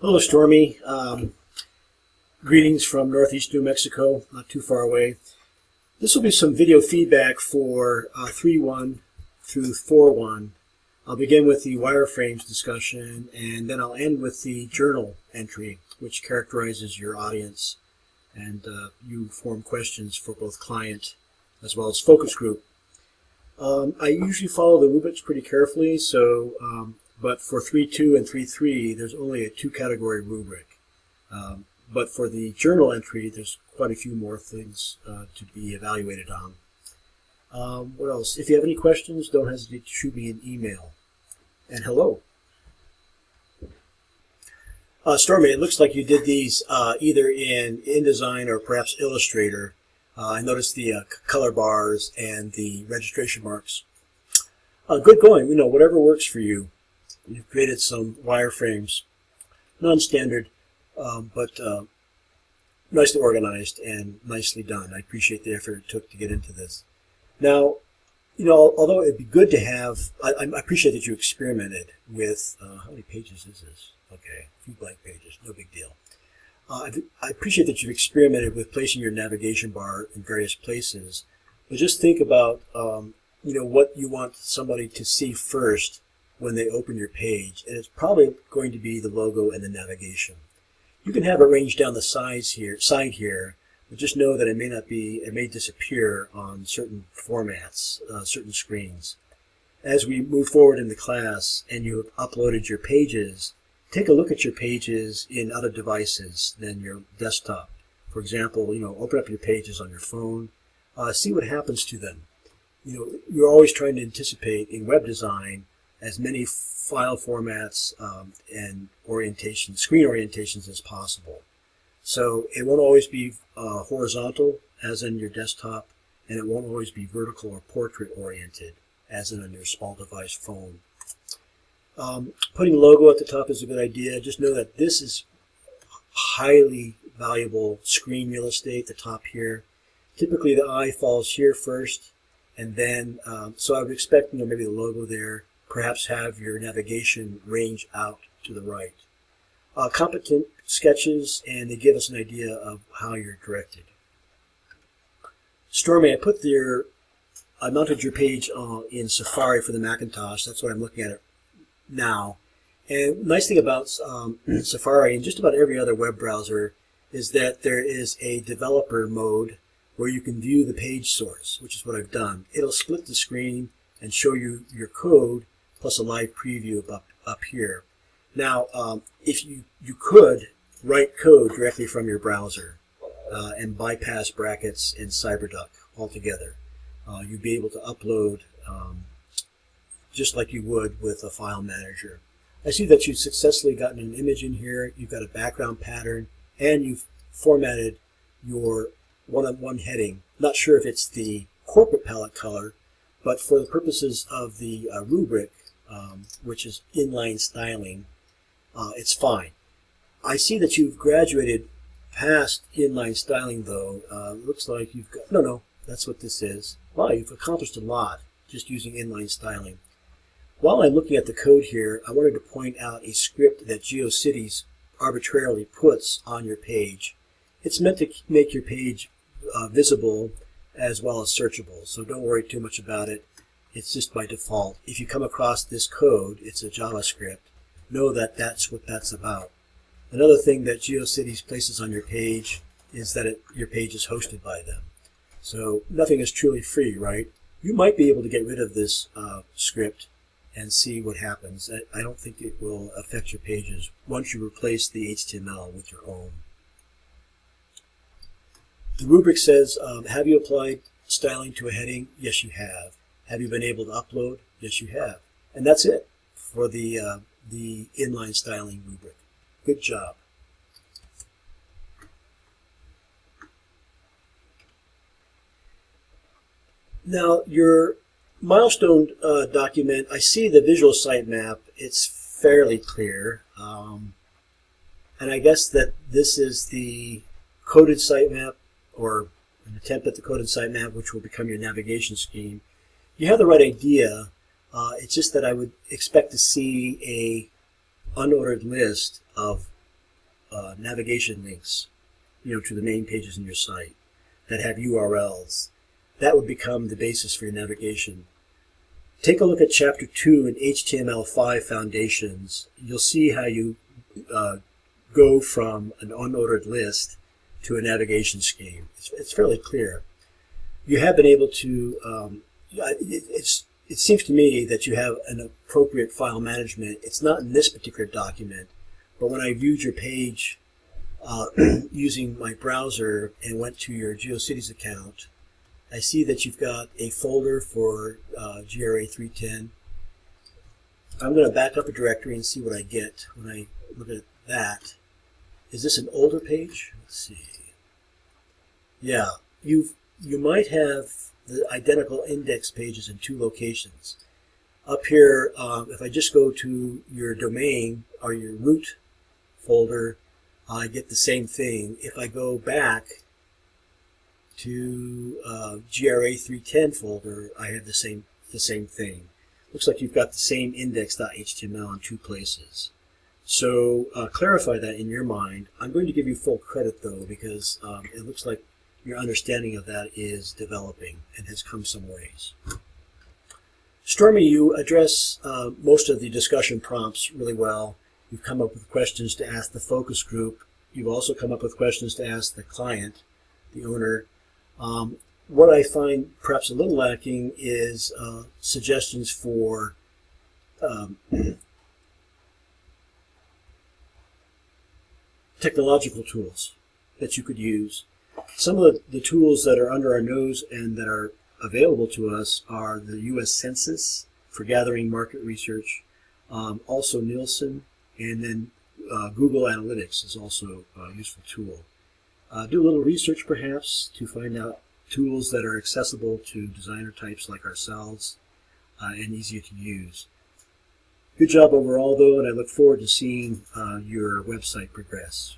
Hello, Stormy. Greetings from Northeast New Mexico, not too far away. This will be some video feedback for 3.1 through 4.1. I'll begin with the wireframes discussion, and then I'll end with the journal entry, which characterizes your audience, and you form questions for both client as well as focus group. I usually follow the rubrics pretty carefully, but for 3.2 and 3.3, there's only a two-category rubric. But for the journal entry, there's quite a few more things to be evaluated on. What else? If you have any questions, don't hesitate to shoot me an email. And hello. Stormy, it looks like you did these either in InDesign or perhaps Illustrator. I noticed the color bars and the registration marks. Good going. Whatever works for you. You've created some wireframes, non-standard, but nicely organized and nicely done. I appreciate the effort it took to get into this. Now, although it'd be good to have, I appreciate that you experimented with, how many pages is this? Okay, a few blank pages, no big deal. I appreciate that you've experimented with placing your navigation bar in various places, but just think about, what you want somebody to see first when they open your page, and it's probably going to be the logo and the navigation. You can have it arranged down the side here, but just know that it may disappear on certain formats, certain screens. As we move forward in the class and you have uploaded your pages, take a look at your pages in other devices than your desktop. For example, open up your pages on your phone, see what happens to them. You're always trying to anticipate in web design as many file formats and screen orientations as possible. So it won't always be horizontal, as in your desktop, and it won't always be vertical or portrait oriented, as in on your small device phone. Putting a logo at the top is a good idea. Just know that this is highly valuable screen real estate, the top here. Typically the eye falls here first, and then, so I would expect maybe the logo there. Perhaps have your navigation range out to the right. Competent sketches, and they give us an idea of how you're directed. Stormy, I mounted your page in Safari for the Macintosh. That's what I'm looking at it now. And the nice thing about Safari and just about every other web browser is that there is a developer mode where you can view the page source, which is what I've done. It'll split the screen and show you your code plus a live preview up here. Now, if you could write code directly from your browser and bypass brackets and CyberDuck altogether, you'd be able to upload just like you would with a file manager. I see that you've successfully gotten an image in here, you've got a background pattern, and you've formatted your one-on-one heading. Not sure if it's the corporate palette color, but for the purposes of the rubric, which is inline styling, it's fine. I see that you've graduated past inline styling, though. Looks like you've got, no, that's what this is. Wow, you've accomplished a lot just using inline styling. While I'm looking at the code here, I wanted to point out a script that GeoCities arbitrarily puts on your page. It's meant to make your page visible as well as searchable, so don't worry too much about it. It's just by default. If you come across this code, it's a JavaScript, know that that's what that's about. Another thing that GeoCities places on your page is that your page is hosted by them. So nothing is truly free, right? You might be able to get rid of this script and see what happens. I don't think it will affect your pages once you replace the HTML with your own. The rubric says, have you applied styling to a heading? Yes, you have. Have you been able to upload? Yes, you have. And that's it for the inline styling rubric. Good job. Now, your milestone document, I see the visual sitemap. It's fairly clear. And I guess that this is the coded sitemap, or an attempt at the coded sitemap, which will become your navigation scheme. You have the right idea. It's just that I would expect to see a unordered list of navigation links, to the main pages in your site that have URLs. That would become the basis for your navigation. Take a look at Chapter 2 in HTML5 Foundations. You'll see how you go from an unordered list to a navigation scheme. It's fairly clear. You have been able to, it seems to me that you have an appropriate file management. It's not in this particular document, but when I viewed your page using my browser and went to your GeoCities account, I see that you've got a folder for GRA 310. I'm going to back up a directory and see what I get when I look at that. Is this an older page? Let's see. Yeah, you might have the identical index pages in two locations. Up here, if I just go to your domain or your root folder, I get the same thing. If I go back to GRA 310 folder, I have the same thing. Looks like you've got the same index.html in two places. So clarify that in your mind. I'm going to give you full credit though, because it looks like your understanding of that is developing and has come some ways. Stormy, you address most of the discussion prompts really well. You've come up with questions to ask the focus group. You've also come up with questions to ask the client, the owner. What I find perhaps a little lacking is suggestions for technological tools that you could use. Some of the tools that are under our nose and that are available to us are the U.S. Census for gathering market research, also Nielsen, and then Google Analytics is also a useful tool. Do a little research perhaps to find out tools that are accessible to designer types like ourselves and easier to use. Good job overall though, and I look forward to seeing your website progress.